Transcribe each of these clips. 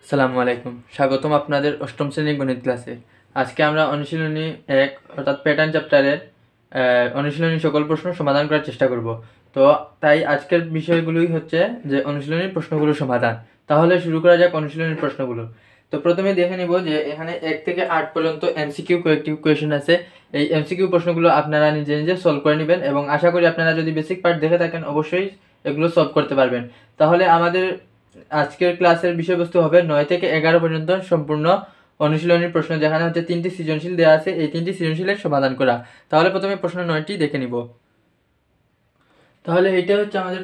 আসসালামু আলাইকুম, স্বাগতম আপনাদের অষ্টম শ্রেণীর গণিত ক্লাসে। আজকে আমরা অনুশীলনী 1 অর্থাৎ প্যাটার্ন চ্যাপ্টারের অনুশীলনী সকল প্রশ্ন সমাধান করার চেষ্টা করব। তো তাই আজকের বিষয়গুলোই হচ্ছে যে অনুশীলনীর প্রশ্নগুলোর সমাধান। তাহলে শুরু করা যাক অনুশীলনীর প্রশ্নগুলো। তো প্রথমে দেখে নিব যে এখানে 1 থেকে 8 পর্যন্ত এমসিকিউ কয়েকটি কোয়েশ্চেন আছে। এই এমসিকিউ প্রশ্নগুলো আপনারা নিজে নিজে সলভ করে নেবেন এবং আশা করি আপনারা যদি বেসিক পার্ট দেখে থাকেন অবশ্যই এগুলো সলভ করতে পারবেন। তাহলে আমাদের আজকের ক্লাসের বিষয়বস্তু হবে 9 থেকে 11 পর্যন্ত সম্পূর্ণ অনুশীলনীর প্রশ্ন, যেখানে হচ্ছে 3টি সৃজনশীল দেওয়া আছে। এই 3টি সৃজনশীলের সমাধান করা। তাহলে প্রথমে প্রশ্ন 9টি দেখে নিব। তাহলে এইটা হচ্ছে আমাদের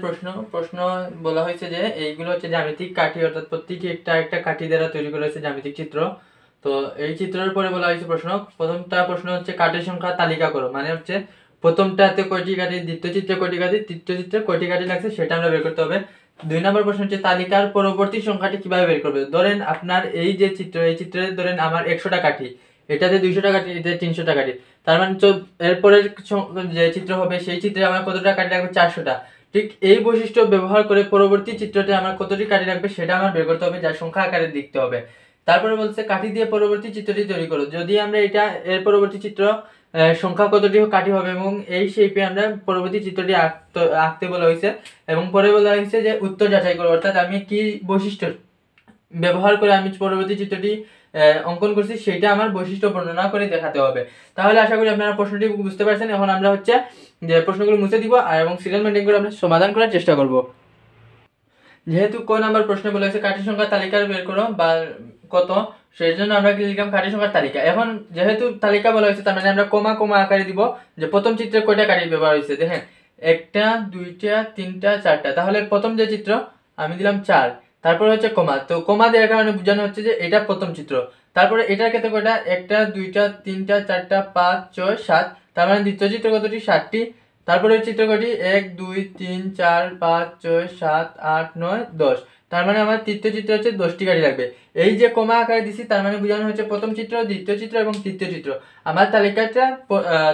প্রশ্ন বলা হয়েছে যে এইগুলো হচ্ছে জ্যামিতিক কাঠি, অর্থাৎ প্রত্যেকটি একটা একটা কাঠি দ্বারা তৈরি করা হয়েছে জ্যামিতিক চিত্র। তো এই চিত্রের পরে বলা হয়েছে প্রথমটা প্রশ্ন হচ্ছে কাঠের সংখ্যা তালিকা করো, মানে হচ্ছে প্রথমটাতে কয়টি কাঠি, দ্বিতীয় চিত্রে কয়টি কাঠি, তৃতীয় চিত্রে কয়টি কাঠি লাগছে সেটা আমরা বের করতে হবে। 2 নম্বর প্রশ্ন হচ্ছে তালিকার পরবর্তী সংখ্যাটি কিভাবে বের করবে। ধরেন আপনার এই যে চিত্র, এই চিত্রে ধরেন আমার 100টা কাঠি, এটাতে 200টা কাঠি, এটাতে 300টা কাঠি। তার মানে এরপরে যে চিত্র হবে সেই চিত্রে আমার কতটা কাঠি লাগবে, 400টা। ঠিক এই বৈশিষ্ট্য ব্যবহার করে পরবর্তী চিত্রতে আমার কতটি কাঠি লাগবে সেটা আমার বের করতে হবে, যার সংখ্যা আকারে লিখতে হবে। তারপরে বলছে কাঠি দিয়ে পরবর্তী চিত্রটি তৈরি করো। যদি আমরা এটা এর পরবর্তী চিত্র সংখ্যা কতটি কাঠি হবে এবং এই শেপে আমরা পরবর্তী চিত্রটি আঁকতে বলা হয়েছে। এবং পরে বলা হয়েছে যে উত্তর যাচাই করো, অর্থাৎ আমি কি বৈশিষ্ট্য ব্যবহার করে আমি পরবর্তী চিত্রটি অঙ্কন করছি সেটা আমার বৈশিষ্ট্য বর্ণনা করে দেখাতে হবে। তাহলে আশা করি আপনারা প্রশ্নটি বুঝতে পারছেন। এখন আমরা হচ্ছে যে প্রশ্নগুলো মুছে দিব এবং সিরিয়াল মেনটেন করে আমরা সমাধান করার চেষ্টা করব। যেহেতু ক নাম্বার প্রশ্নে বলা হয়েছে কাঠি সংখ্যা তালিকা বের করো বা কত, সেই জন্য আমরা লিখলাম কাঠি সংখ্যার তালিকা। এখন যেহেতু তালিকা বলা হয়েছে তার মানে আমরা কমা কমা আকারে দিব যে প্রথম চিত্রে কয়টা কাঠি ব্যবহার হয়েছে। দেখেন 1টা 2টা 3টা 4টা, তাহলে প্রথম যে চিত্র আমি দিলাম 4, তারপরে হচ্ছে কমা। তো কমা দেওয়ার কারণে বোঝানো হচ্ছে যে এটা প্রথম চিত্র। তারপরে এটার ক্ষেত্রে কয়টা, 1টা 2টা 3টা 4টা 5 6 7, তার মানে দ্বিতীয় চিত্র কতটি, 7টি। তারপরে চিত্র কয়টি, 1 2 3 4 5 6 7 8 9 10, তার মানে আমার তৃতীয় চিত্র হচ্ছে 10টি কাঠি লাগবে। এই যে কমা আকারে দিছি তার মানে বোঝানো হচ্ছে প্রথম চিত্র, দ্বিতীয় চিত্র এবং তৃতীয় চিত্র। আমার তালিকাটা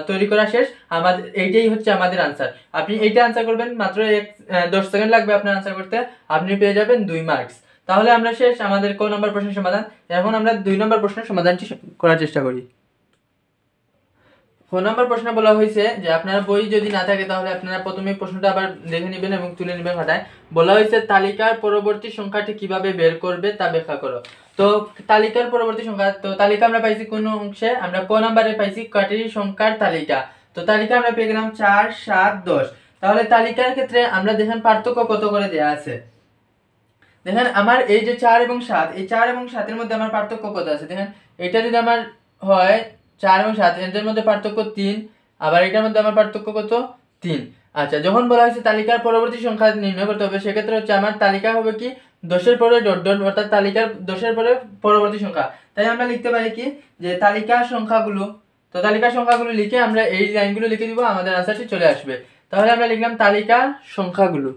তৈরি করা শেষ। আমাদের এইটাই হচ্ছে আমাদের আনসার। আপনি এইটা আনসার করবেন মাত্র 10 সেকেন্ড লাগবে আপনার আনসার করতে, আপনি পেয়ে যাবেন 2 মার্কস। তাহলে আমরা শেষ আমাদের ক নম্বর প্রশ্নের সমাধান। এখন আমরা 2 নম্বর প্রশ্নের সমাধানটি করার চেষ্টা করি। ফোন নাম্বার প্রশ্ন বলা হয়েছে যে আপনারা বই যদি না থাকে তাহলে আপনারা প্রথমে প্রশ্নটা আবার দেখে নেবেন এবং তুলে নেবেন খাতায়। বলা হয়েছে তালিকার পরবর্তী সংখ্যাটি কিভাবে বের করবে তা ব্যাখ্যা করো। তো তালিকার পরবর্তী সংখ্যা, তো তালিকা আমরা পাইছি কোন অংশে, আমরা ক নাম্বারে পাইছি কাঠির সংখ্যার তালিকা। তো তালিকা আমরা পেয়ে গেলাম 4 7 10। তাহলে তালিকার ক্ষেত্রে আমরা দেখেন পার্থক্য কত করে দেয়া আছে। দেখেন আমার এই যে 4 এবং 7, এই 4 এবং 7 এর মধ্যে আমার পার্থক্য কত আছে। দেখেন এটা যদি আমার হয় 4 এবং 7, এর মধ্যে পার্থক্য 3, আবার এটার মধ্যে আমার পার্থক্য কত, 3। আচ্ছা, যখন বলা হয়েছে তালিকার পরবর্তী সংখ্যা নির্ণয় করতে হবে সেক্ষেত্রে হচ্ছে আমার তালিকা হবে কি 10 এর পরে ডট ডট, অর্থাৎ তালিকার 10 এর পরে পরবর্তী সংখ্যা। তাই আমরা লিখতে পারি কি যে তালিকার সংখ্যাগুলো, তো তালিকার সংখ্যাগুলো লিখে আমরা এই লাইনগুলো লিখে দিব, আমাদের আনসারটি চলে আসবে। তাহলে আমরা লিখলাম তালিকার সংখ্যাগুলো।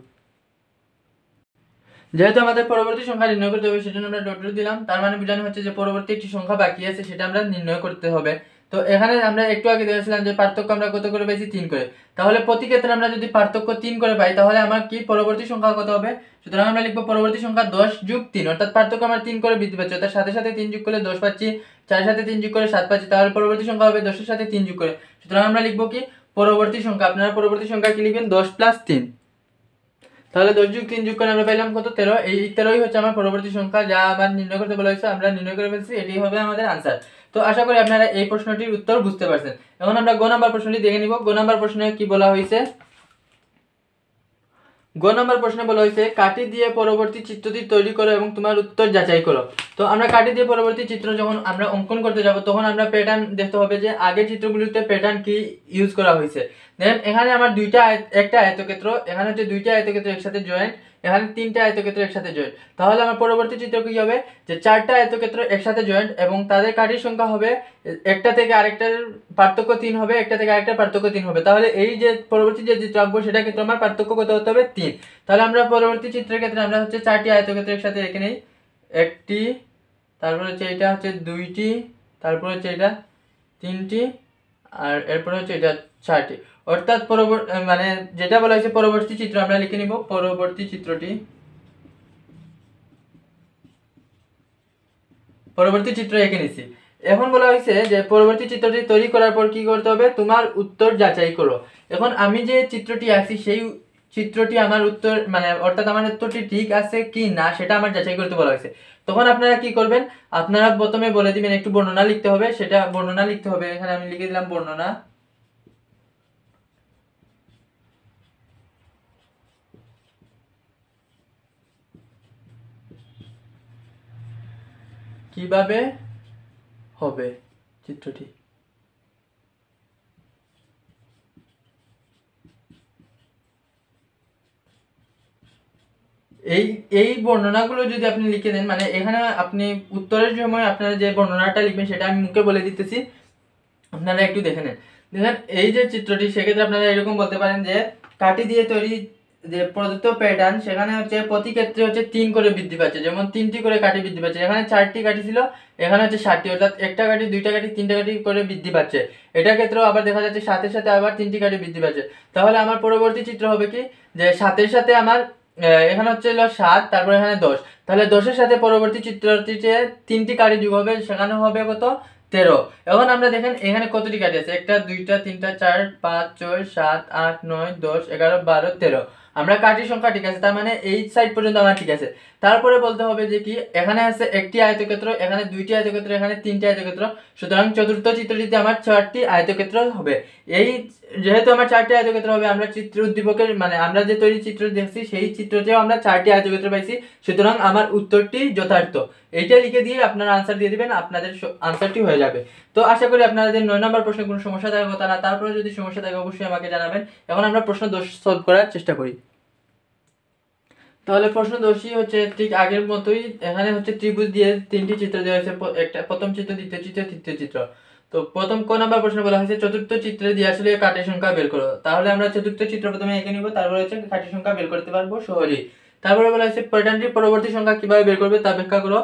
যেহেতু আমাদের পরবর্তী সংখ্যা নির্ণয় করতে হবে সেজন্য আমরা ডট ডট দিলাম, তার মানে বোঝানো হচ্ছে যে পরবর্তী একটি সংখ্যা বাকি আছে সেটা আমরা নির্ণয় করতে হবে। তো এখানে আমরা একটু আগে দেখেছিলাম যে পার্থক্য আমরা কত করে পাইছি, 3 করে। তাহলে প্রতি ক্ষেত্রে আমরা যদি পার্থক্য 3 করে পাই তাহলে আমার কি পরবর্তী সংখ্যা কত হবে। সুতরাং আমরা লিখব পরবর্তী সংখ্যা 10 যোগ 3, অর্থাৎ পার্থক্য আমরা 3 করে বৃদ্ধি পাচ্ছি, অর্থাৎ সাথে সাথে 3 যোগ করলে 10 পাচ্ছি, 4 সাথে 3 যোগ করে 7 পাচ্ছি, তাহলে পরবর্তী সংখ্যা হবে 10 এর সাথে 3 যোগ করে। সুতরাং আমরা লিখব কি পরবর্তী সংখ্যা, আপনারা পরবর্তী সংখ্যা কি লিখবেন, 10 + 3। তাহলে 10 যোগ 3 যোগ করে আমরা পেলাম কত, 13। এই 13ই হচ্ছে আমার পরবর্তী সংখ্যা, যা আমার নির্ণয় করতে বলা হয়েছে আমরা নির্ণয় করে ফেলছি, এটাই হবে আমাদের আনসার। তো আশা করি আপনারা এই প্রশ্নটির উত্তর বুঝতে পারছেন। এখন আমরা গ নাম্বার প্রশ্নটি দেখে নিব। গ নাম্বার প্রশ্নে কি বলা হয়েছে, গ নম্বর প্রশ্নে বলা হয়েছে কাঠি দিয়ে পরবর্তী চিত্রটি তৈরি করো এবং তোমার উত্তর যাচাই করো। তো আমরা কাঠি দিয়ে পরবর্তী চিত্র যখন আমরা অঙ্কন করতে যাব তখন আমরা প্যাটার্ন দেখতে হবে যে আগের চিত্রগুলিতে প্যাটার্ন কি ইউজ করা হয়েছে। দেখেন এখানে আমার একটা আয়তক্ষেত্র, এখানে হচ্ছে 2টা আয়তক্ষেত্র একসাথে জয়েন্ট, এখানে 3টা আয়তক্ষেত্র একসাথে জয়েন্ট। তাহলে আমার পরবর্তী চিত্র কি হবে যে 4টা আয়তক্ষেত্র একসাথে জয়েন্ট এবং তাদের কাঠির সংখ্যা হবে একটা থেকে আরেকটার পার্থক্য 3 হবে, একটা থেকে আরেকটার পার্থক্য 3 হবে। তাহলে এই যে পরবর্তী যে চিত্র আঁকবো সেটা ক্ষেত্রে আমার পার্থক্য কত হতে হবে, 3। তাহলে আমরা পরবর্তী চিত্রের ক্ষেত্রে আমরা হচ্ছে 4টি আয়তক্ষেত্র একসাথে রেখে নেই, একটি, তারপর হচ্ছে এটা হচ্ছে 2টি, তারপর হচ্ছে এটা 3টি, আর এরপর হচ্ছে এটা 4টি। অর্থাৎ মানে যেটা বলা হয়েছে পরবর্তী চিত্র আমরা লিখে নিব পরবর্তী চিত্রটি। পরবর্তী চিত্র এঁকে নিছি। এখন বলা হয়েছে যে পরবর্তী চিত্রটি তৈরি করার পর কি করতে হবে, তোমার উত্তর যাচাই করো। এখন আমি যে চিত্রটি আঁকছি সেই চিত্রটি আমার উত্তর মানে অর্থাৎ আমার উত্তরটি ঠিক আছে কি না সেটা আমার যাচাই করতে বলা হয়েছে। তখন আপনারা কি করবেন, আপনারা প্রথমে বলে দিবেন একটু বর্ণনা লিখতে হবে, সেটা বর্ণনা লিখতে হবে। এখানে আমি লিখে দিলাম বর্ণনা। কিভাবে হবে চিত্রটি, এই এই বর্ণনাগুলো যদি আপনি লিখে দেন, মানে এখানে আপনি উত্তরের সময় আপনারা যে বর্ণনাটা লিখবেন সেটা আমি মুখে বলে দিতেছি, আপনারা একটু দেখে নেন। দেখেন এই যে চিত্রটি, সেক্ষেত্রে আপনারা এরকম বলতে পারেন যে কাঠি দিয়ে তৈরি যে প্রদত্ত প্যাটার্ন সেখানে হচ্ছে প্রতি ক্ষেত্রে হচ্ছে 3 করে বৃদ্ধি পাচ্ছে, যেমন 3টি করে কাঠি বৃদ্ধি পাচ্ছে। এখানে 4টি কাঠি ছিল, এখানে হচ্ছে 7টি, অর্থাৎ একটা কাঠি, 2টা কাঠি, 3টা কাঠি করে বৃদ্ধি পাচ্ছে। এটার ক্ষেত্রেও আবার দেখা যাচ্ছে 7-এর সাথে আবার 3টি কাঠি বৃদ্ধি পাচ্ছে। তাহলে আমার পরবর্তী চিত্র হবে কি, যে 7-এর সাথে আমার এখানে হচ্ছে 7, তারপর এখানে 10, তাহলে 10-এর সাথে পরবর্তী চিত্রটিতে 3টি কাঠি যোগ হবে, সেখানে হবে কত, 13। এখন আমরা দেখেন এখানে কতটি কাঠি আছে, 1টা 2টা 3টা 4 5 6 7 8 9 10 11 12 13। আমরা কাঠির সংখ্যা ঠিক আছে, তার মানে এই সাইড পর্যন্ত আমার ঠিক আছে। তারপরে বলতে হবে যে কি, এখানে আছে একটি আয়তক্ষেত্র, এখানে 2টি আয়তক্ষেত্র, এখানে 3টি আয়তক্ষেত্র, সুতরাং চতুর্থ চিত্রটিতে আমার 4টি আয়তক্ষেত্র হবে। এই যেহেতু আমার 4টি আয়তক্ষেত্র হবে, আমরা চিত্র উদ্দীপকের মানে আমরা যে তৈরি চিত্র দেখছি সেই চিত্রতেও আমরা 4টি আয়তক্ষেত্র পাইছি, সুতরাং আমার উত্তরটি যথার্থ। এইটা লিখে দিয়ে আপনারা আনসার দিয়ে দিবেন, আপনাদের আনসারটি হয়ে যাবে। তো আশা করি আপনাদের 9 নম্বর প্রশ্নে কোনো সমস্যা থাকার কথা না, তারপরে যদি সমস্যা থাকে অবশ্যই আমাকে জানাবেন। এখন আমরা প্রশ্ন 10 সলভ করার চেষ্টা করি। তাহলে প্রশ্ন 10ই হচ্ছে ঠিক আগের মতোই, এখানে হচ্ছে ত্রিভুজ দিয়ে 3টি চিত্র দেওয়া হয়েছে, একটা প্রথম চিত্র, দ্বিতীয় চিত্র, তৃতীয় চিত্র। তো প্রথম ক নাম্বার প্রশ্ন বলা হয়েছে চতুর্থ চিত্রে দিয়ে আসলে কাঠের সংখ্যা বের করো। তাহলে আমরা চতুর্থ চিত্র প্রথমে এঁকে নিব, তারপরে হচ্ছে কাঠের সংখ্যা বের করতে পারবো সহজেই। তারপরে বলা হয়েছে প্যাটার্নটির পরবর্তী সংখ্যা কিভাবে বের করবে তা ব্যাখ্যা করো।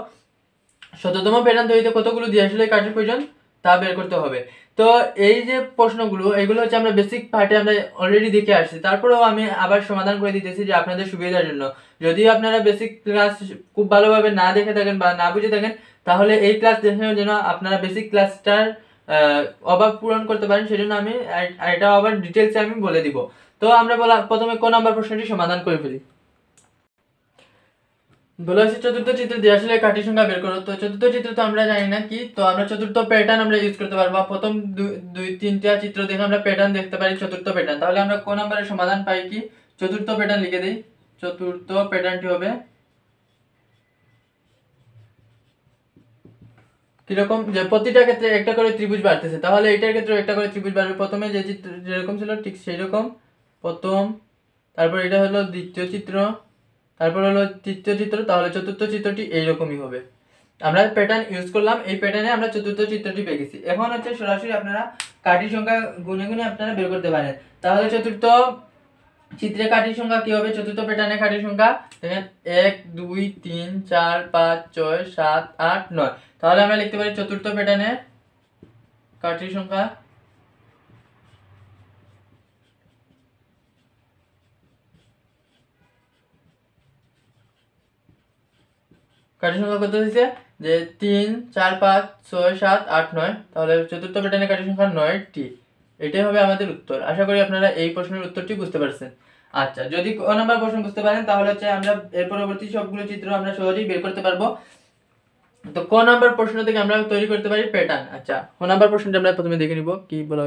শততম প্যাটার্ন তৈরিতে কতগুলো দিয়ে আসলে কাঠের প্রয়োজন তা বের করতে হবে। তো এই যে প্রশ্নগুলো, এগুলো হচ্ছে আমরা বেসিক পার্টে আমরা অলরেডি দেখে আসছি, তারপরেও আমি আবার সমাধান করে দিতেছি যে আপনাদের সুবিধার জন্য। যদি আপনারা বেসিক ক্লাস খুব ভালোভাবে না দেখে থাকেন বা না বুঝে থাকেন, তাহলে এই ক্লাস দেখে যেন আপনারা বেসিক ক্লাসটার অভাব পূরণ করতে পারেন, সেজন্য আমি এটা আবার ডিটেলসে আমি বলে দিব। তো আমরা প্রথমে কোন নাম্বার প্রশ্নটি সমাধান করে ফেলি। বলা হয়েছে চতুর্থ চিত্র দিয়ে আসলে কাঠি সংখ্যা বের করো। তো চতুর্থ চিত্র তো আমরা জানি না কি, তো আমরা চতুর্থ প্যাটার্ন আমরা ইউজ করতে পারবো। প্রথম 2-3টা চিত্র দেখে আমরা প্যাটার্ন দেখতে পারি চতুর্থ প্যাটার্ন। তাহলে আমরা কোন নাম্বারের সমাধান পাই কি, চতুর্থ প্যাটার্ন লিখে দিই। চতুর্থ প্যাটার্নটি হবে কিরকম, যে প্রতিটা ক্ষেত্রে একটা করে ত্রিভুজ বাড়তেছে, তাহলে এটার ক্ষেত্রে একটা করে ত্রিভুজ বাড়বে। প্রথমে যে চিত্র যেরকম ছিল ঠিক সেই রকম প্রথম, তারপর এটা হলো দ্বিতীয় চিত্র, তারপর হলো তৃতীয় চিত্র, তাহলে চতুর্থ চিত্রটি এইরকমই হবে। আমরা প্যাটার্ন ইউজ করলাম, এই প্যাটার্নে আমরা চতুর্থ চিত্রটি পেয়ে গেছি। এখন হচ্ছে সরাসরি আপনারা কাঠির সংখ্যা গুনে গুনে আপনারা বের করতে পারেন। তাহলে চতুর্থ চিত্রে কাঠির সংখ্যা কি হবে, চতুর্থ প্যাটার্নে কাঠির সংখ্যা দেখেন 1 2 3 4 5 6 7 8 9। তাহলে আমরা লিখতে পারি চতুর্থ প্যাটার্নে কাঠির সংখ্যা কাঠির সংখ্যা কত হয়েছে, যে 3 4 5 6 7 8 9। তাহলে চতুর্থ প্যাটার্নে কাঠির সংখ্যা 9টি। এটাই হবে আমাদের উত্তর। আশা করি আপনারা এই প্রশ্নের উত্তরটি বুঝতে পারছেন। আচ্ছা, যদি ক নাম্বার প্রশ্ন বুঝতে পারেন তাহলে হচ্ছে আমরা এর পরবর্তী সবগুলো চিত্র আমরা সহজেই বের করতে পারবো। তো ক নাম্বার প্রশ্ন থেকে আমরা তৈরি করতে পারি প্যাটার্ন। আচ্ছা, ক নাম্বার প্রশ্নটা আমরা প্রথমে দেখে নিব কি বলা।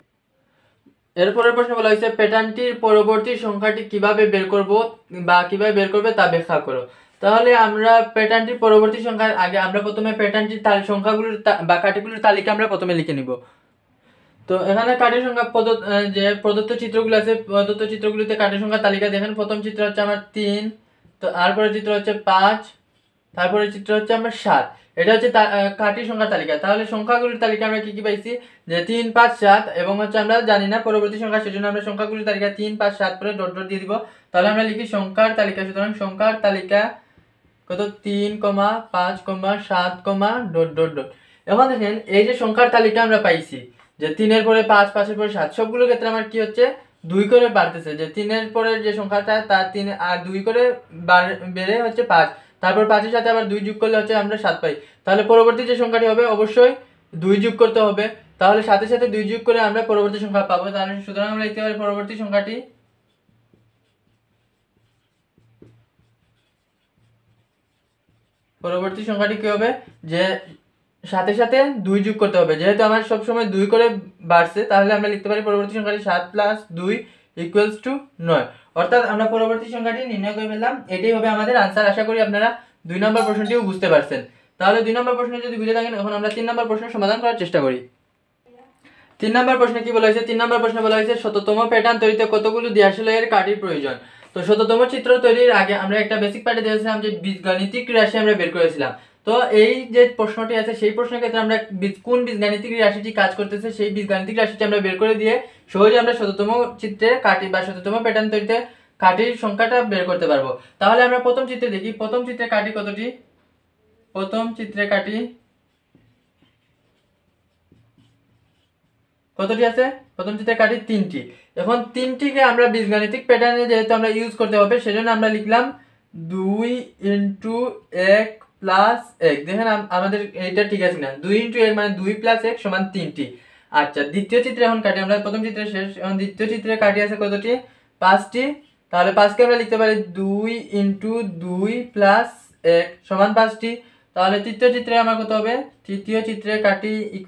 এরপরের প্রশ্ন বলা হয়েছে প্যাটার্নটির পরবর্তী সংখ্যাটি কিভাবে বের করব বা কিভাবে বের করবে তা ব্যাখ্যা করো। তাহলে আমরা প্যাটার্নটির পরবর্তী সংখ্যার আগে আমরা প্রথমে প্যাটার্নটির সংখ্যাগুলোর বা কাঠিগুলোর তালিকা আমরা প্রথমে লিখে নিব। তো এখানে কাঠের সংখ্যা যে প্রদত্ত চিত্রগুলো আছে, প্রদত্ত চিত্রগুলিতে কাঠের সংখ্যা তালিকা দেখেন। প্রথম চিত্র হচ্ছে আমার 3, তো তারপরের চিত্র হচ্ছে 5, তারপরের চিত্র হচ্ছে আমার 7। এটা হচ্ছে কাঠির সংখ্যার তালিকা। তাহলে সংখ্যাগুলির তালিকা আমরা কি কি পাইছি, যে 3 5 7, এবং হচ্ছে আমরা জানি না পরবর্তী সংখ্যা, সেজন্য আমরা সংখ্যাগুলির তালিকা 3 5 7 পরে ডট ডট দিয়ে দিব। তাহলে আমরা লিখি সংখ্যার তালিকা। সুতরাং সংখ্যার তালিকা কত, 3 5 7 ডট ডট ডট। এখন দেখেন এই যে সংখ্যার তালিকা আমরা পাইছি, যে 3-এর পরে 5, 5-এর পরে 7, সবগুলোর ক্ষেত্রে আমার কি হচ্ছে 2 করে বাড়তেছে। যে 3-এর পরে যে সংখ্যাটা তার 3 আর 2 করে বেড়ে হচ্ছে 5। তারপর 5-এর সাথে আবার 2 যোগ করলে হচ্ছে আমরা 7 পাই। তাহলে পরবর্তী যে সংখ্যাটি হবে অবশ্যই 2 যোগ করতে হবে, তাহলে সাথে সাথে 2 যোগ করে আমরা পরবর্তী সংখ্যা পাবো। তাহলে সুতরাং আমরা লিখতে পারি পরবর্তী সংখ্যাটি কি হবে যে সাথে সাথে 2 যোগ করতে হবে, যেহেতু আমার সব সময় 2 করে বাড়ছে তাহলে আমরা লিখতে পারি পরবর্তী সংখ্যাটি 7 + 2 = 9। অর্থাৎ আমরা পরবর্তী সংখ্যাটি নির্ণয় করে ফেললাম। এটাই হবে আমাদের आंसर। আশা করি আপনারা 2 নম্বর প্রশ্নটিও বুঝতে পারছেন। তাহলে 2 নম্বর প্রশ্ন যদি বুঝে থাকেন, এখন আমরা 3 নম্বর প্রশ্নের সমাধান করার চেষ্টা করি। 3 নম্বর প্রশ্নে কি বলা হয়েছে? 3 নম্বর প্রশ্নে বলা হয়েছে শততম প্যাটার্ন তৈরিতে কতগুলো দিয়াশলাইয়ের কাঠির প্রয়োজন। তো শততম চিত্র তৈরির আগে আমরা একটা বেসিক পার্টে দেখেছিলাম যে বীজগাণিতিক রাশি আমরা বের করেছিলাম। তো এই যে প্রশ্নটি আছে সেই প্রশ্নের ক্ষেত্রে আমরা কোন বীজগাণিতিক রাশিটি কাজ করতেছে সেই বীজগাণিতিক রাশিটি আমরা বের করে দিয়ে সহজে আমরা শততম চিত্রের কাঠি বা শততম প্যাটার্ন তৈরিতে কাঠির সংখ্যাটা বের করতে পারবো। তাহলে আমরা প্রথম চিত্রে দেখি, প্রথম চিত্রে কাঠি কতটি? প্রথম চিত্রে কাঠি কতটি আছে? প্রথম চিত্রে কাঠি 3টি। এখন 3টিকে আমরা বীজগাণিতিক প্যাটার্নে যেহেতু আমরা ইউজ করতে হবে সেজন্য আমরা লিখলাম 2 × 1 + 1। দেখেন আমাদের এইটা ঠিক আছে না? 2 × 1 মানে 2 + 1 = 3টি। আচ্ছা, দ্বিতীয় চিত্রে এখন কাটি, আমরা প্রথম চিত্রে শেষ, এখন দ্বিতীয় চিত্রে কাটি আছে কতটি? 5টি। তাহলে 5কে আমরা লিখতে পারি 2 × 2 + 1 = 5টি। তাহলে তৃতীয় চিত্রে আমার কত হবে? তৃতীয় চিত্রে কাটি =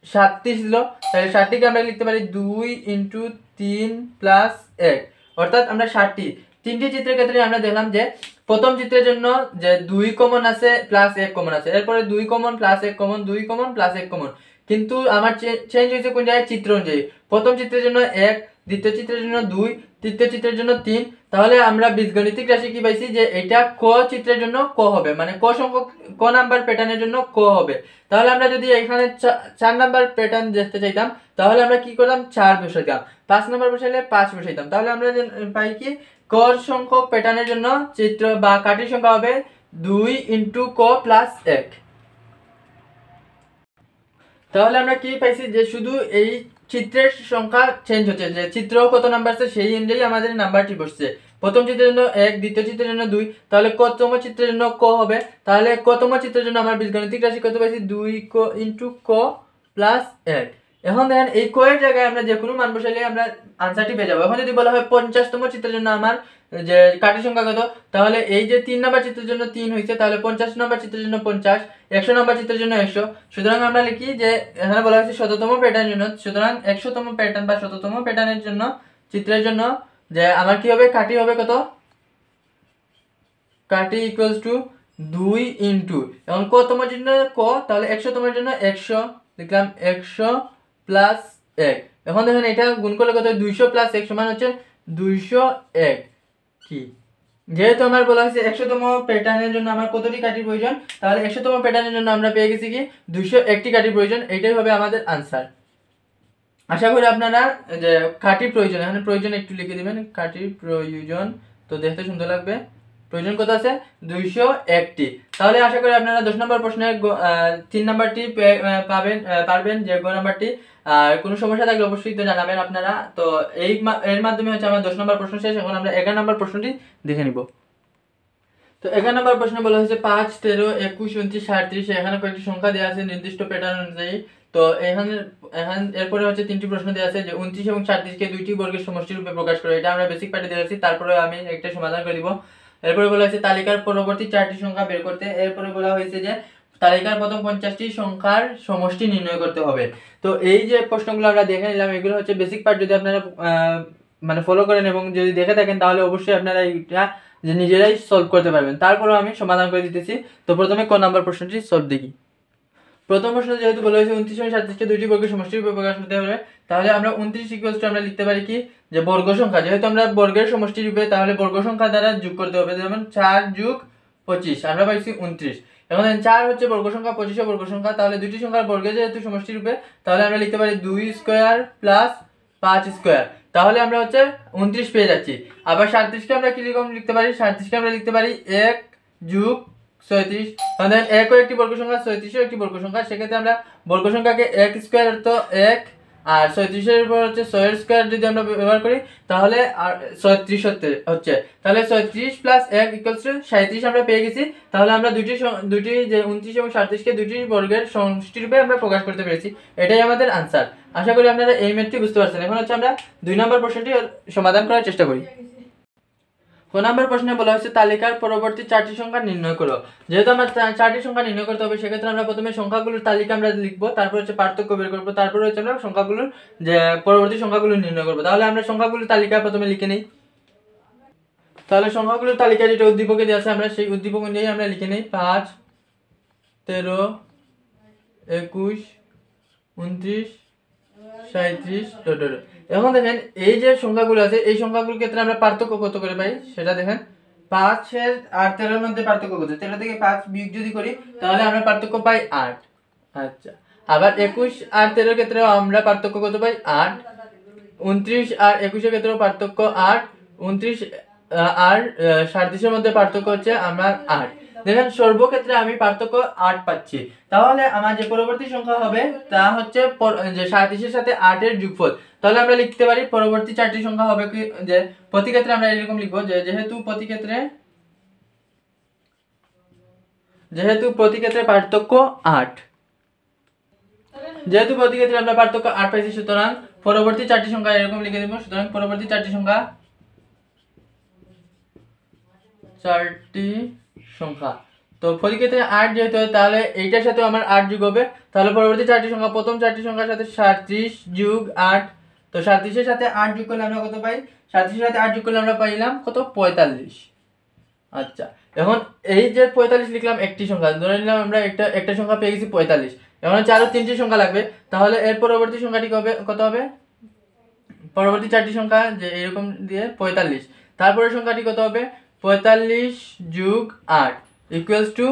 7টি ছিল, তাহলে 7টিকে আমরা লিখতে পারি 2 × 3 + 1, অর্থাৎ আমরা 7টি। 3টি চিত্রের ক্ষেত্রে আমরা দেখলাম যে প্রথম চিত্রের জন্য যে 2 কমন আছে প্লাস 1 কমন আছে, এরপরে 2 common plus 1 common, 2 common plus 1 common, কিন্তু আমার চেঞ্জ হয়েছে কোন জায়গায়? চিত্র অনুযায়ী। প্রথম চিত্রের জন্য 1, দ্বিতীয় চিত্রের জন্য 2, তৃতীয় চিত্রের জন্য 3। তাহলে আমরা বীজগণিতিক রাশি কি পাইছি যে এটা ক চিত্রের জন্য ক হবে, মানে ক সংখ্যক ক নাম্বার প্যাটার্নের জন্য ক হবে। তাহলে আমরা যদি এখানে 4 নাম্বার প্যাটার্ন দেখতে চাইতাম তাহলে আমরা কি করতাম? 4 বসাইতাম, 5 নাম্বার বসাইলে 5 বসাইতাম। তাহলে আমরা পাই কি ক সংখ্যক প্যাটার্নের জন্য চিত্র বা কাঠির সংখ্যা হবে 2 × ক + 1। তাহলে আমরা কি পাইছি যে শুধু এই চিত্রের সংখ্যা চেঞ্জ হচ্ছে, যে চিত্র কত নাম্বার আছে সেই অনুযায়ী আমাদের নাম্বারটি বসছে। প্রথম চিত্রের জন্য 1, দ্বিতীয় চিত্রের জন্য 2, তাহলে কতম চিত্রের জন্য ক হবে? তাহলে কতম চিত্রের জন্য আমার বীজগণিতিক রাশি কত পাইছি? 2 × ক + 1। এখন দেখেন এই ক এর জায়গায় আমরা যে কোনো মান বসাইলে আমরা आंसरটি পেয়ে যাব। এখন যদি বলা হয় 50তম চিত্রের জন্য আমার যে কাঠির সংখ্যা কত, তাহলে এই যে 3 নাম্বার চিত্রের জন্য 3 হইছে, তাহলে 50 নাম্বার চিত্রের জন্য 50, 100 নাম্বার চিত্রের জন্য 100। সুতরাং আমরা লিখি যে এখানে বলা হয়েছে শততম প্যাটার্নের জন্য, সুতরাং 100তম প্যাটার্ন বা শততম প্যাটার্নের জন্য চিত্রের জন্য যে আমার কি হবে? কাঠি হবে কত? কাঠি = 2 × এখন কতম জন্য ক, তাহলে 100তমের জন্য 100 লিখলাম 100 + 1। এখন দেখেন এটা গুণ করলে কত? 200 + 1 সমান হচ্ছে 201। কি যেহেতু আমার বলা হয়েছে 100তম প্যাটার্নের জন্য আমার কতটি কাঠির প্রয়োজন, তাহলে 100তম প্যাটার্নের জন্য আমরা পেয়ে গেছি কি 201টি কাঠির প্রয়োজন। এটাই হবে আমাদের आंसर। আশা করি আপনারা যে কাঠির প্রয়োজন, এখানে প্রয়োজন একটু লিখে দিবেন, কাঠির প্রয়োজন, তো দেখতে সুন্দর লাগবে। প্রয়োজন কত আছে? 201টি। তাহলে আশা করি আপনারা 10 নম্বর প্রশ্নের 3 নাম্বারটি পারবেন, যে গ নাম্বারটি। আর কোনো সমস্যা থাকলে অবশ্যই তো জানাবেন আপনারা। তো এর মাধ্যমে হচ্ছে আমার 10 নম্বর প্রশ্ন শেষ। এখন আমরা 11 নম্বর প্রশ্নটি দেখে নিব। তো 11 নম্বর প্রশ্নে বলা হয়েছে 5, 13, 21, 29, 37, এখানে কয়েকটি সংখ্যা দেওয়া আছে নির্দিষ্ট প্যাটার্ন অনুযায়ী। তো এখানে এরপরে হচ্ছে 3টি প্রশ্ন দেওয়া আছে যে 29 এবং 37কে 2টি বর্গের সমষ্টি রূপে প্রকাশ করে। এটা আমরা বেসিক পার্টে দিয়েছি, তারপরে আমি একটা সমাধান করে দিব। এরপরে বলা হয়েছে তালিকার পরবর্তী 4টি সংখ্যা বের করতে। এরপরে বলা হয়েছে যে তালিকার প্রথম 50টি সংখ্যার সমষ্টি নির্ণয় করতে হবে। তো এই যে প্রশ্নগুলো আমরা দেখে নিলাম, এগুলো হচ্ছে বেসিক পার্ট। যদি আপনারা মানে ফলো করেন এবং যদি দেখে থাকেন তাহলে অবশ্যই আপনারা এটা যে নিজেরাই সলভ করতে পারবেন। তারপরেও আমি সমাধান করে দিতেছি। তো প্রথমে ক নাম্বার প্রশ্নটি সলভ দেখি। প্রথম প্রশ্ন যেহেতু বলা হয়েছে 29 এবং 37কে 2টি বর্গের সমষ্টি রূপে প্রকাশ করতে হবে, তাহলে আমরা 29 আমরা লিখতে পারি কি যে বর্গ সংখ্যা, যেহেতু আমরা বর্গের সমষ্টি রূপে, তাহলে বর্গ সংখ্যা দ্বারা যোগ করতে হবে। যেমন 4 + 25 আমরা পাইছি 29। এখন 4 হচ্ছে বর্গ সংখ্যা, 25 বর্গ সংখ্যা, তাহলে দুটি সংখ্যার বর্গের যেহেতু সমষ্টি রূপে, তাহলে আমরা লিখতে পারি 2² + 5²। তাহলে আমরা হচ্ছে 29 পেয়ে যাচ্ছি। আবার 37কে আমরা কি লিখতে পারি? 37কে আমরা লিখতে পারি 1 + 36। তাহলে 1 ও একটি বর্গ সংখ্যা, 36ও একটি বর্গ সংখ্যা। সেক্ষেত্রে আমরা বর্গ সংখ্যাকে 1² অর্থ 1 আর 36-এর উপর হচ্ছে 6 এর স্কয়ার যদি আমরা ব্যবহার করি তাহলে আর 36 হচ্ছে, তাহলে 36 প্লাস 1 ইকুয়ালস টু 37 আমরা পেয়ে গেছি। তাহলে আমরা দুটি যে 29 এবং 37 কে দুটি বর্গের সমষ্টি রূপে আমরা প্রকাশ করতে পেরেছি। এটাই আমাদের আনসার। আশা করি আপনারা এই ম্যাথটি বুঝতে পারছেন। এখন হচ্ছে আমরা 2 নম্বর প্রশ্নটি সমাধান করার চেষ্টা করি। 4 নম্বর প্রশ্নে বলা হয়েছে তালিকার পরবর্তী 4টি সংখ্যা নির্ণয় করো। যেহেতু আমরা 4টি সংখ্যা নির্ণয় করতে হবে, সেক্ষেত্রে আমরা প্রথমে সংখ্যাগুলোর তালিকা আমরা লিখব, তারপর হচ্ছে পার্থক্য বের করব, তারপর হচ্ছে আমরা সংখ্যাগুলোর যে পরবর্তী সংখ্যাগুলো নির্ণয় করব। তাহলে আমরা সংখ্যাগুলোর তালিকা প্রথমে লিখে নেই। তাহলে সংখ্যাগুলোর তালিকা যেটা উদ্দীপকে দেওয়া আছে আমরা সেই উদ্দীপক অনুযায়ী আমরা লিখে নেই 5, 13, 21, 29, 37 এখন দেখেন এই যে সংখ্যাগুলো আছে এই সংখ্যাগুলোর ক্ষেত্রে আমরা পার্থক্য কত করে পাই সেটা দেখেন। 5 আর 13 এর মধ্যে পার্থক্য কত? 13 থেকে 5 বিয়োগ যদি করি তাহলে আমরা পার্থক্য পাই 8। আচ্ছা, আবার 21 আর 13 এর ক্ষেত্রে আমরা পার্থক্য কত পাই? 8। 29 আর 21 এর ক্ষেত্রেও পার্থক্য 8। 29 আর 37 এর মধ্যে পার্থক্য হচ্ছে আমার 8। দেখেন সর্বক্ষেত্রে আমি পার্থক্য 8 পাচ্ছি। তাহলে আমার যে পরবর্তী সংখ্যা হবে তা হচ্ছে যে 37 এর সাথে 8 এর যোগফল। তাহলে আমরা লিখতে পারি পরবর্তী 4টি সংখ্যা হবে কি যে প্রতি ক্ষেত্রে আমরা এরকম লিখব যে যেহেতু প্রতি ক্ষেত্রে পার্থক্য 8, যেহেতু প্রতি ক্ষেত্রে আমরা পার্থক্য 8 পাইছি, সুতরাং পরবর্তী 4টি সংখ্যা এরকম লিখে দেব। সুতরাং পরবর্তী 4টি সংখ্যা তো প্রতি ক্ষেত্রে 8 যেহেতু হয় তাহলে এইটার সাথে আমার 8 যোগ হবে। তাহলে পরবর্তী 4টি সংখ্যা প্রথম 4টি সংখ্যার সাথে 37 যোগ 8, তো 37 এর সাথে 8 যোগ করলে আমরা কত পাই? 37 এর সাথে 8 যোগ করলে আমরা পাইলাম কত? 45। আচ্ছা, এখন এই যে 45 লিখলাম একটি সংখ্যা, ধরে নিলাম আমরা একটা সংখ্যা পেয়ে গেছি 45। এখন হচ্ছে আরো 3টি সংখ্যা লাগবে। তাহলে এর পরবর্তী সংখ্যাটি কত হবে? পরবর্তী 4টি সংখ্যা যে এরকম দিয়ে 45, তারপরের সংখ্যাটি কত হবে? 45 যোগ 8 ইকুয়ালস টু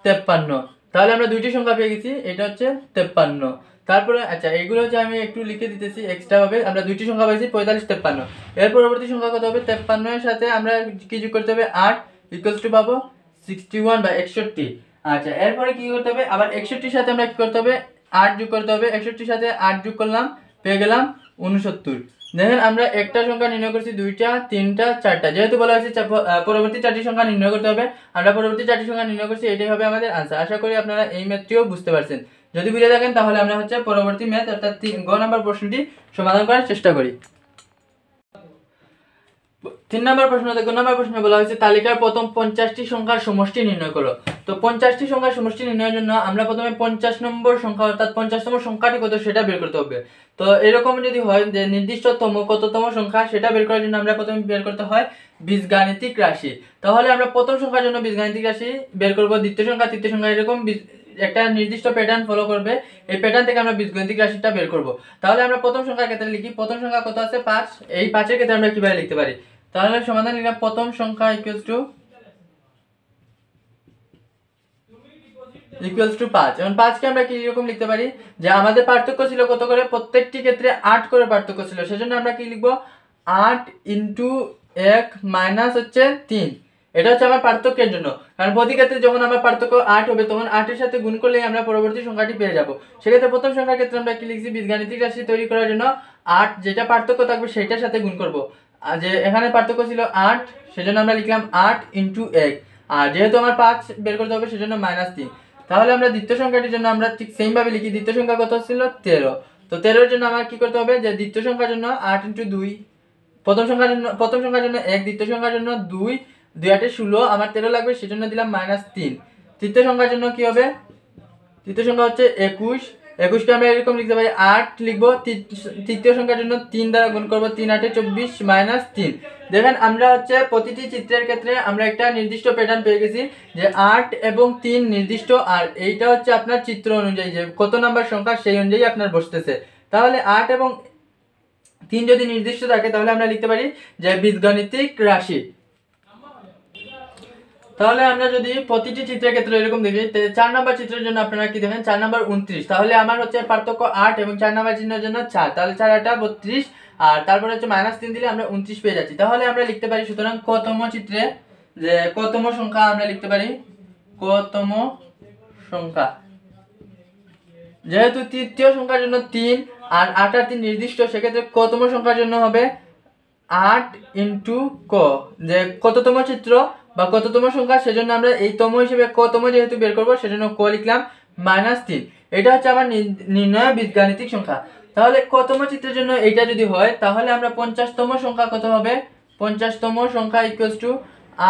53। তাহলে আমরা দুইটি সংখ্যা পেয়ে গেছি, এটা হচ্ছে 53। তারপরে আচ্ছা এইগুলো হচ্ছে আমি একটু লিখে দিতেছি এক্সট্রা ভাবে। আমরা দুইটি সংখ্যা পাইছি 45, 53। এর পরবর্তী সংখ্যা কত হবে? 53 এর সাথে আমরা কি যোগ করতে হবে? 8 ইকুয়ালস টু পাবো 61 বা 61। আচ্ছা, এরপরে কি করতে হবে? আবার 61 এর সাথে আমরা কি করতে হবে? 8 যোগ করতে হবে। 61 এর সাথে 8 যোগ করলাম, পেয়ে গেলাম 69। দেখেন আমরা একটা সংখ্যা নির্ণয় করছি, 2টা, 3টা, 4টা। যেহেতু বলা হয়েছে পরবর্তী 4টি সংখ্যা নির্ণয় করতে হবে, আমরা পরবর্তী 4টি সংখ্যা নির্ণয় করছি, এটাই হবে আমাদের আনসার। আশা করি আপনারা এই ম্যাথটিও বুঝতে পারছেন। যদি বুঝে থাকেন তাহলে আমরা হচ্ছে পরবর্তী ম্যাথ অর্থাৎ গ নম্বর প্রশ্নটি সমাধান করার চেষ্টা করি। 3 নম্বর প্রশ্নে বলা হয়েছে তালিকার প্রথম 50টি সংখ্যার সমষ্টি নির্ণয় করো। তো 50টি সংখ্যার সমষ্টি নির্ণয়ের জন্য আমরা প্রথমে 50 নম্বর সংখ্যা অর্থাৎ 50তম সংখ্যাটি কত সেটা বের করতে হবে। তো এরকম যদি হয় যে নির্দিষ্টতম কততম সংখ্যা সেটা বের করার জন্য আমরা প্রথমে বের করতে হয় বীজগাণিতিক রাশি। তাহলে আমরা প্রথম সংখ্যার জন্য বীজগাণিতিক রাশি বের করব, দ্বিতীয় সংখ্যা, তৃতীয় সংখ্যা এরকম একটা নির্দিষ্ট প্যাটার্ন ফলো করবে। এই প্যাটার্ন থেকে আমরা বীজগাণিতিক রাশিটা বের করব। তাহলে আমরা প্রথম সংখ্যার ক্ষেত্রে লিখি, প্রথম সংখ্যা কত আছে? 5। এই 5 এর ক্ষেত্রে আমরা কিভাবে লিখতে পারি? তাহলে সমাধান লিখলাম প্রথম সংখ্যা ইকুয়ালস টু 5। এখন 5 কে আমরা কি এরকম লিখতে পারি যে আমাদের পার্থক্য ছিল কত করে? প্রত্যেকটি ক্ষেত্রে 8 করে পার্থক্য ছিল। সেজন্য আমরা কি লিখব? 8 ইনটু 1 মাইনাস হচ্ছে 3। এটা হচ্ছে আমার পার্থক্যের জন্য, কারণ প্রতি ক্ষেত্রে যখন আমার পার্থক্য 8 হবে তখন 8 এর সাথে গুণ করলেই আমরা পরবর্তী সংখ্যাটি পেয়ে যাব। সেক্ষেত্রে প্রথম সংখ্যার ক্ষেত্রে আমরা কি লিখছি? বীজগাণিতিক রাশি তৈরি করার জন্য 8 যেটা পার্থক্য থাকবে সেটার সাথে গুণ করব। যে এখানে পার্থক্য ছিল 8, সেজন্য আমরা লিখলাম 8 ইনটু 1। আর যেহেতু আমার 5 বের করতে হবে সেজন্য -3। তাহলে আমরা দ্বিতীয় সংখ্যাটির জন্য আমরা ঠিক সেম ভাবে লিখি। দ্বিতীয় সংখ্যা কত ছিল? 13। তো 13 এর জন্য আমার কি করতে হবে? যে দ্বিতীয় সংখ্যার জন্য 8 ইনটু 2, প্রথম সংখ্যার জন্য 1, দ্বিতীয় সংখ্যার জন্য 2, 2 8 16, আমার 13 লাগবে সেজন্য দিলাম -3। তৃতীয় সংখ্যার জন্য কি হবে? তৃতীয় সংখ্যা হচ্ছে 21। 21 কে আমরা এরকম লিখতে পারি 8 লিখব, তৃতীয় সংখ্যার জন্য 3 দ্বারা গুণ করব, 3 8 24 -3। দেখেন আমরা হচ্ছে প্রতিটি চিত্রের ক্ষেত্রে আমরা একটা নির্দিষ্ট প্যাটার্ন পেয়ে গেছি যে 8 এবং 3 নির্দিষ্ট, আর এইটা হচ্ছে আপনার চিত্র অনুযায়ী যে কত নাম্বার সংখ্যা সেই অনুযায়ী আপনার বসতেছে। তাহলে 8 এবং 3 যদি নির্দিষ্ট থাকে তাহলে আমরা লিখতে পারি যে বীজগাণিতিক রাশি। তাহলে আমরা যদি প্রতিটি চিত্রের ক্ষেত্রে এরকম দেখি, 4 নাম্বার চিত্রের জন্য আপনারা কি দেখেন? 4 নাম্বার 29। তাহলে আমার হচ্ছে পার্থক্য 8 এবং 4 নাম্বার চিহ্নের জন্য 4, তাহলে 4 8 32, আর তারপরে হচ্ছে -3 দিলে আমরা 29 পেয়ে যাচ্ছি। তাহলে আমরা লিখতে পারি সুতরাং কতম চিত্রে যে কতম সংখ্যা আমরা লিখতে পারি কতম সংখ্যা। যেহেতু তৃতীয় সংখ্যার জন্য 3 আর 8 আর 3 নির্দিষ্ট, সেক্ষেত্রে কতম সংখ্যার জন্য হবে 8 ইন্টু ক, যে কততম চিত্র বা কততম সংখ্যা, সেজন্য আমরা এই তম হিসেবে কতম যেহেতু বের করবো সেজন্য ক লিখলাম -3। এটা হচ্ছে আমার নির্ণয় বীজগাণিতিক সংখ্যা। তাহলে কতম চিত্রের জন্য এটা যদি হয় তাহলে আমরা 50তম সংখ্যা কত হবে, 50তম সংখ্যা ইকুয়ালস টু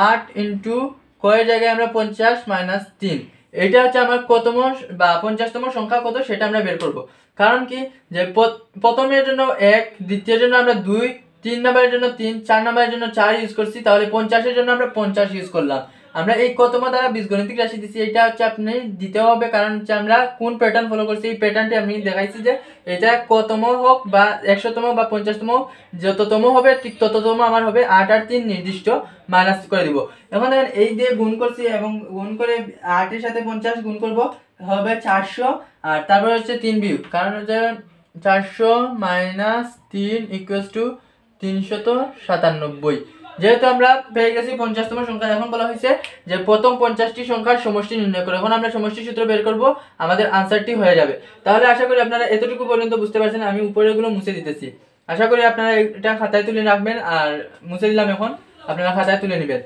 8 ইন্টু ক এর জায়গায় আমরা 50 - 3। এটা হচ্ছে আমার কতম বা 50তম সংখ্যা কত সেটা আমরা বের করব। কারণ কি, যে প্রথমের জন্য 1, দ্বিতীয়ের জন্য আমরা 2, 3 নম্বরের জন্য 3, 4 নম্বরের জন্য 4 ইউজ করছি, তাহলে 50-এর জন্য আমরা 50 ইউজ করলাম। আমরা এই কতম দ্বারা বীজগণিতিক রাশি দিছি, এটা হচ্ছে আপনি দিতে হবে, কারণ হচ্ছে আমরা কোন প্যাটার্ন ফলো করছি এই প্যাটার্নটি আমি দেখাইছি, যে এটা কতম হোক বা 100তম বা 50তম, যততম হবে ঠিক তততম আমার হবে 8 আর 3 নির্দিষ্ট, মাইনাস করে দিব। এখন দেখেন এই দিয়ে গুণ করছি এবং গুণ করে 8 এর সাথে 50 গুণ করব হবে 400, আর তারপর হচ্ছে 3 বিয়োগ, কারণ হচ্ছে 400 - 3 ইকুয়ালস টু 397। যেহেতু আমরা পেয়ে গেছি 50তম সংখ্যা, এখন বলা হয়েছে যে প্রথম 50টি সংখ্যার সমষ্টি নির্ণয় করো। এখন আমরা সমষ্টি সূত্র বের করব, আমাদের আনসারটি হয়ে যাবে। তাহলে আশা করি আপনারা এতটুকু পর্যন্ত বুঝতে পারছেন। আমি উপরেগুলো মুছে দিতেছি, আশা করি আপনারা এটা খাতায় তুলে রাখবেন, আর মুছে দিলাম, এখন আপনারা খাতায় তুলে নেবেন।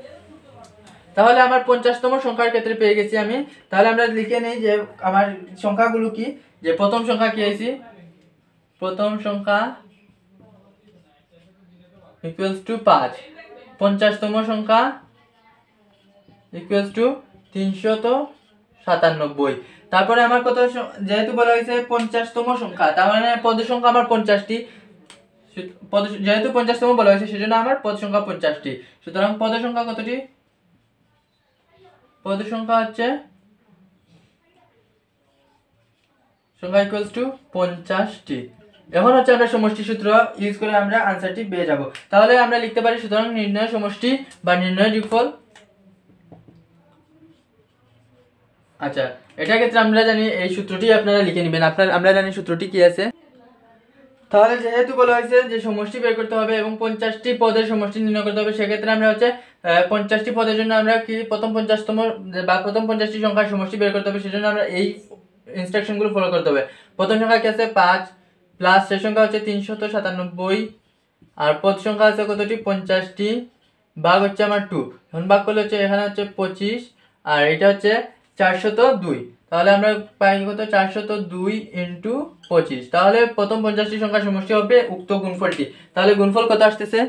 তাহলে আমার 50তম সংখ্যার ক্ষেত্রে পেয়ে গেছি আমি। তাহলে আমরা লিখে নেই যে আমার সংখ্যাগুলো কি, যে প্রথম সংখ্যা কি আছে, প্রথম সংখ্যা ইকুয়ালস টু 5, 50তম সংখ্যা ইকুয়ালস টু 397। তারপরে আমার কত, যেহেতু বলা হয়েছে 50তম সংখ্যা, তার মানে পদ সংখ্যা আমার 50টি, যেহেতু 50তম বলা হয়েছে সেজন্য আমার পদ সংখ্যা 50টি। সুতরাং পদ সংখ্যা কতটি, পদ সংখ্যা হচ্ছে সংখ্যা ইকুয়ালস টু 50টি। এখন হচ্ছে আমরা সমষ্টি সূত্র ইউজ করে আমরা আনসারটি পেয়ে যাব। তাহলে আমরা লিখতে পারি, সুতরাং নির্ণয় সমষ্টি বা নির্ণয় যোগফল। আচ্ছা, এটার ক্ষেত্রে আমরা জানি এই সূত্রটি আপনারা লিখে নেবেন। আমরা জানি সূত্রটি কি আছে। তাহলে যেহেতু বলা হয়েছে যে সমষ্টি বের করতে হবে এবং 50টি পদের সমষ্টি নির্ণয় করতে হবে, সেক্ষেত্রে আমরা হচ্ছে 50টি পদের জন্য আমরা কি প্রথম 50তম বা প্রথম 50টি সংখ্যার সমষ্টি বের করতে হবে, সেজন্য আমরা এই ইনস্ট্রাকশনগুলো ফলো করতে হবে। প্রথম সংখ্যা কি আছে 5, প্লাস শেষ সংখ্যা হচ্ছে 397, আর পদ সংখ্যা আছে কতটি 50টি, ভাগ হচ্ছে আমার 2, এখন ভাগ করলে হচ্ছে এখানে হচ্ছে 25, আর এটা হচ্ছে 402। তাহলে আমরা পাই কত, 402 ইন্টু 25। তাহলে প্রথম 50টি সংখ্যার সমষ্টি হবে উক্ত গুণফলটি। তাহলে গুণফল কত আসতেছে,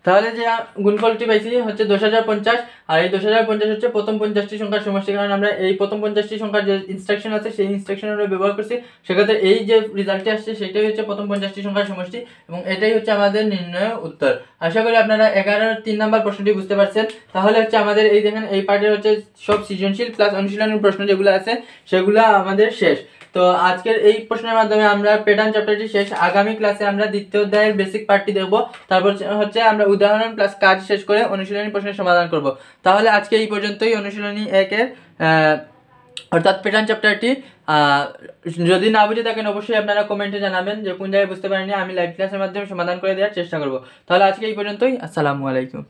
তাহলে যে গুণফলটি পাইছি হচ্ছে 10050, আর এই 10050 হচ্ছে প্রথম 50টি সংখ্যার সমষ্টি। কারণ আমরা এই প্রথম 50টি সংখ্যার যে ইনস্ট্রাকশন আছে সেই ইনস্ট্রাকশন আমরা ব্যবহার করছি, সেক্ষেত্রে এই যে রেজাল্টটি আসছে সেটাই হচ্ছে প্রথম 50টি সংখ্যার সমষ্টি, এবং এটাই হচ্ছে আমাদের নির্ণয় উত্তর। আশা করি আপনারা 11-3 নাম্বার প্রশ্নটি বুঝতে পারছেন। তাহলে হচ্ছে আমাদের এই দেখেন এই পার্টের হচ্ছে সব সৃজনশীল প্লাস অনুশীলনের প্রশ্ন যেগুলো আছে সেগুলো আমাদের শেষ। তো আজকের এই প্রশ্নের মাধ্যমে আমরা প্যাটার্ন চ্যাপ্টারটি শেষ। আগামী ক্লাসে আমরা দ্বিতীয় অধ্যায়ের বেসিক পার্টটি দেখব, তারপর হচ্ছে আমরা উদাহরণ প্লাস কাজ শেষ করে অনুশীলনী প্রশ্নের সমাধান করব। তাহলে আজকে এই পর্যন্তই অনুশীলনী 1-এর অর্থাৎ প্যাটার্ন চ্যাপ্টারটি। যদি না বুঝে থাকেন অবশ্যই আপনারা কমেন্টে জানাবেন যে কোন জায়গায় বুঝতে পারেননি, আমি লাইভ ক্লাসের মাধ্যমে সমাধান করে দেওয়ার চেষ্টা করব। তাহলে আজকে এই পর্যন্তই, আসসালামু আলাইকুম।